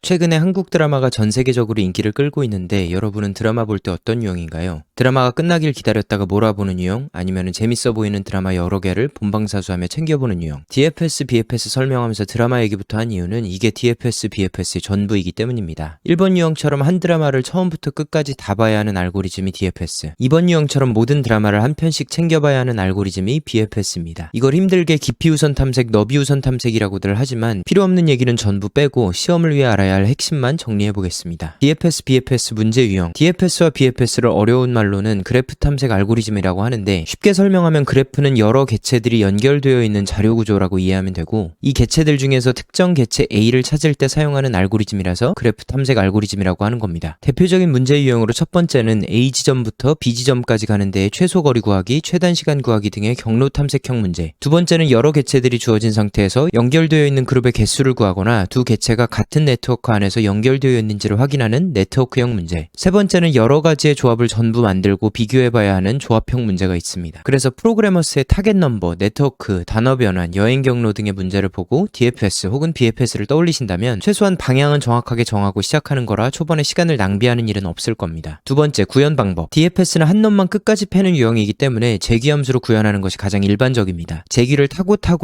최근에 한국 드라마가 전 세계적으로 인기를 끌고 있는데 여러분은 드라마 볼 때 어떤 유형인가요? 드라마가 끝나길 기다렸다가 몰아보는 유형? 아니면 재밌어 보이는 드라마 여러 개를 본방사수하며 챙겨보는 유형? DFS, BFS 설명하면서 드라마 얘기부터 한 이유는 이게 DFS, BFS의 전부이기 때문입니다. 1번 유형처럼 한 드라마를 처음부터 끝까지 다 봐야 하는 알고리즘이 DFS, 2번 유형처럼 모든 드라마를 한 편씩 챙겨봐야 하는 알고리즘이 BFS입니다. 이걸 힘들게 깊이 우선 탐색, 너비 우선 탐색이라고들 하지만 필요 없는 얘기는 전부 빼고 시험을 위해 알아야 할 핵심만 정리해보겠습니다. DFS, BFS 문제 유형. DFS와 BFS를 어려운 말로는 그래프 탐색 알고리즘이라고 하는데 쉽게 설명하면 그래프는 여러 개체들이 연결되어 있는 자료 구조라고 이해하면 되고 이 개체들 중에서 특정 개체 A를 찾을 때 사용하는 알고리즘이라서 그래프 탐색 알고리즘이라고 하는 겁니다. 대표적인 문제 유형으로 첫 번째는 A 지점부터 B 지점까지 가는 데의 최소 거리 구하기, 최단 시간 구하기 등의 경로 탐색형 문제. 두 번째는 여러 개체들이 주어진 상태에서 연결되어 있는 그룹의 개수를 구하거나 두 개체가 같은 네트워크 안에서 연결되어 있는지를 확인하는 네트워크형 문제. 세 번째는 여러 가지의 조합을 전부 만들고 비교해봐야 하는 조합형 문제가 있습니다. 그래서 프로그래머스의 타겟 넘버, 네트워크, 단어 변환, 여행 경로 등의 문제를 보고 DFS 혹은 BFS를 떠올리신다면 최소한 방향은 정확하게 정하고 시작하는 거라 초반에 시간을 낭비하는 일은 없을 겁니다. 두 번째, 구현 방법. DFS는 한 놈만 끝까지 패는 유형이기 때문에 재귀 함수로 구현하는 것이 가장 일반적입니다. 재귀를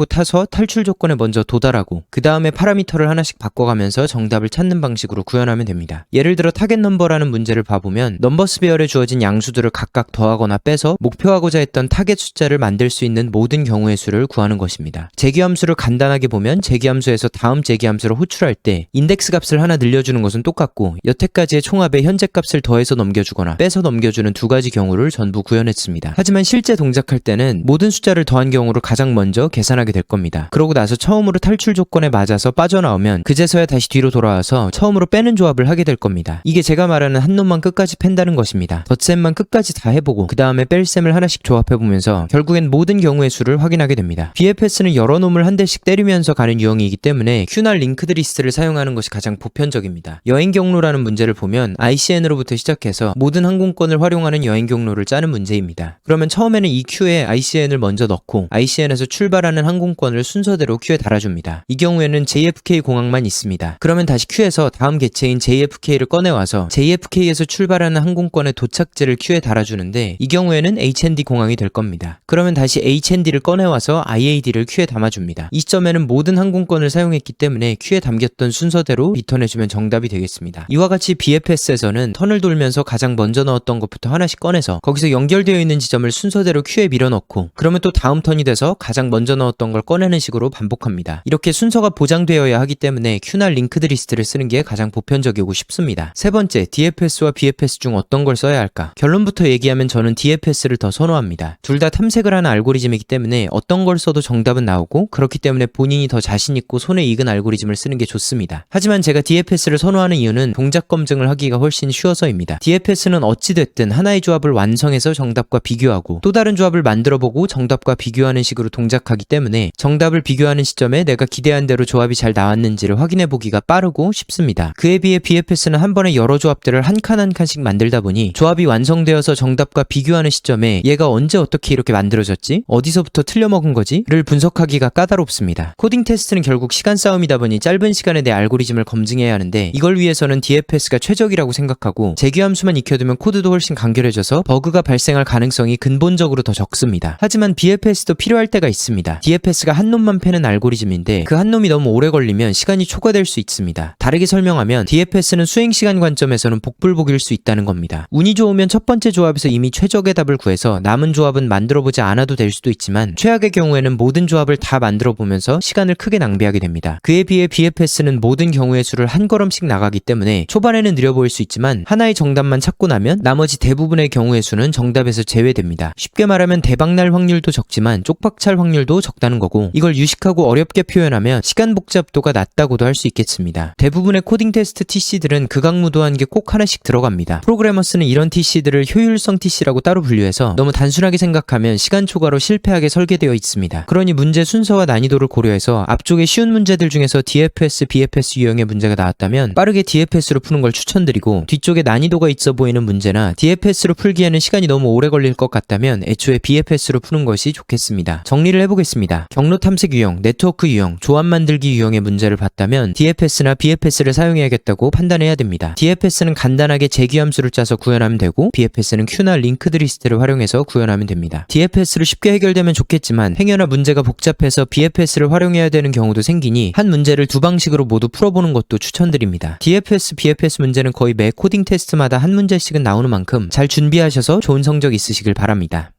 타서 탈출 조건에 먼저 도달하고 그 다음에 파라미터를 하나씩 바꿔가면서 정답을 찾는 방식으로 구현하면 됩니다. 예를 들어 타겟 넘버라는 문제를 봐보면 넘버스 배열에 주어진 양수들을 각각 더하거나 빼서 목표하고자 했던 타겟 숫자를 만들 수 있는 모든 경우의 수를 구하는 것입니다. 재귀함수를 간단하게 보면 재귀함수에서 다음 재귀함수를 호출할 때 인덱스 값을 하나 늘려주는 것은 똑같고 여태까지의 총합에 현재 값을 더해서 넘겨주거나 빼서 넘겨주는 두 가지 경우를 전부 구현했습니다. 하지만 실제 동작할 때는 모든 숫자를 더한 경우를 가장 먼저 계산하게 될 겁니다. 그러고 나서 처음으로 탈출 조건에 맞아서 빠져나오면 그제서야 다시 뒤로 돌아와서 처음으로 빼는 조합을 하게 될 겁니다. 이게 제가 말하는 한 놈만 끝까지 팬다는 것입니다. 덧셈만 끝까지 다 해보고 그 다음에 뺄셈을 하나씩 조합해보면서 결국엔 모든 경우의 수를 확인하게 됩니다. BFS는 여러 놈을 한 대씩 때리면서 가는 유형이기 때문에 큐나 링크드 리스트를 사용하는 것이 가장 보편적입니다. 여행 경로라는 문제를 보면 ICN으로부터 시작해서 모든 항공권을 활용하는 여행 경로를 짜는 문제입니다. 그러면 처음에는 이 큐에 ICN을 먼저 넣고 ICN에서 출발하는 항공권을 순서대로 큐에 달아줍니다. 이 경우에는 JFK 공항만 있습니다. 그러면 다시 큐에서 다음 개체인 JFK를 꺼내와서 JFK에서 출발하는 항공권의 도착지를 큐에 달아주는데 이 경우에는 HND 공항이 될 겁니다. 그러면 다시 HND를 꺼내와서 IAD를 큐에 담아줍니다. 이 시점에는 모든 항공권을 사용했기 때문에 큐에 담겼던 순서대로 리턴해주면 정답이 되겠습니다. 이와 같이 BFS에서는 턴을 돌면서 가장 먼저 넣었던 것부터 하나씩 꺼내서 거기서 연결되어 있는 지점을 순서대로 큐에 밀어넣고 그러면 또 다음 턴이 돼서 가장 먼저 넣었던 걸 꺼내는 식으로 반복합니다. 이렇게 순서가 보장되어야 하기 때문에 큐나 링크드 리스트를 쓰는 게 가장 보편적이고 쉽습니다. 세 번째, DFS와 BFS 중 어떤 걸 써야 할까? 결론부터 얘기하면 저는 DFS를 더 선호합니다. 둘 다 탐색을 하는 알고리즘이기 때문에 어떤 걸 써도 정답은 나오고 그렇기 때문에 본인이 더 자신있고 손에 익은 알고리즘을 쓰는 게 좋습니다. 하지만 제가 DFS를 선호하는 이유는 동작 검증을 하기가 훨씬 쉬워서입니다. DFS는 어찌됐든 하나의 조합을 완성해서 정답과 비교하고 또 다른 조합을 만들어보고 정답과 비교하는 식으로 동작하기 때문에 정답을 비교하는 시점에 내가 기대한 대로 조합이 잘 나왔는지를 확인해보기가 빠르고 쉽습니다. 그에 비해 BFS는 한 번에 여러 조합들을 한 칸 한 칸씩 만들다 보니 조합이 완성되어서 정답과 비교하는 시점에 얘가 언제 어떻게 이렇게 만들어졌지? 어디서부터 틀려먹은 거지? 를 분석하기가 까다롭습니다. 코딩 테스트는 결국 시간 싸움이다 보니 짧은 시간에 내 알고리즘을 검증해야 하는데 이걸 위해서는 DFS가 최적이라고 생각하고 재규함수만 익혀두면 코드도 훨씬 간결해져서 버그가 발생할 가능성이 근본적으로 더 적습니다. 하지만 BFS도 필요할 때가 있습니다. DFS가 한 놈만 패는 알고리즘인데 그 한 놈이 너무 오래 걸리면 시간이 초과될 수 있습니다. 다르게 설명하면 DFS는 수행시간 관점에서는 복불복일 수 있다는 겁니다. 운이 좋으면 첫 번째 조합에서 이미 최적의 답을 구해서 남은 조합은 만들어보지 않아도 될 수도 있지만 최악의 경우에는 모든 조합을 다 만들어보면서 시간을 크게 낭비하게 됩니다. 그에 비해 BFS는 모든 경우의 수를 한 걸음씩 나가기 때문에 초반에는 느려 보일 수 있지만 하나의 정답만 찾고 나면 나머지 대부분의 경우의 수는 정답에서 제외됩니다. 쉽게 말하면 대박날 확률도 적지만 쪽박찰 확률도 적다는 거고 이걸 유식하고 어렵게 표현하면 시간 복잡도가 낮다고도 할 수 있겠습니다. 대부분의 코딩 테스트 TC들은 극악무도한 게 꼭 하나씩 들어갑니다. 프로그래머스는 이런 TC들을 TC를 효율성 TC라고 따로 분류해서 너무 단순하게 생각하면 시간 초과로 실패하게 설계되어 있습니다. 그러니 문제 순서와 난이도를 고려해서 앞쪽에 쉬운 문제들 중에서 DFS, BFS 유형의 문제가 나왔다면 빠르게 DFS로 푸는 걸 추천드리고, 뒤쪽에 난이도가 있어 보이는 문제나 DFS로 풀기에는 시간이 너무 오래 걸릴 것 같다면 애초에 BFS로 푸는 것이 좋겠습니다. 정리를 해보겠습니다. 경로 탐색 유형, 네트워크 유형, 조합 만들기 유형의 문제를 봤다면 DFS나 BFS를 사용해야겠다고 판단해야 됩니다. DFS는 간단하게 재규 함수를 짜서 구현하면 되고, BFS는 큐나 링크드 리스트를 활용해서 구현하면 됩니다. DFS로 쉽게 해결되면 좋겠지만 행여나 문제가 복잡해서 BFS를 활용해야 되는 경우도 생기니 한 문제를 두 방식으로 모두 풀어보는 것도 추천드립니다. DFS, BFS 문제는 거의 매 코딩 테스트마다 한 문제씩은 나오는 만큼 잘 준비하셔서 좋은 성적 있으시길 바랍니다.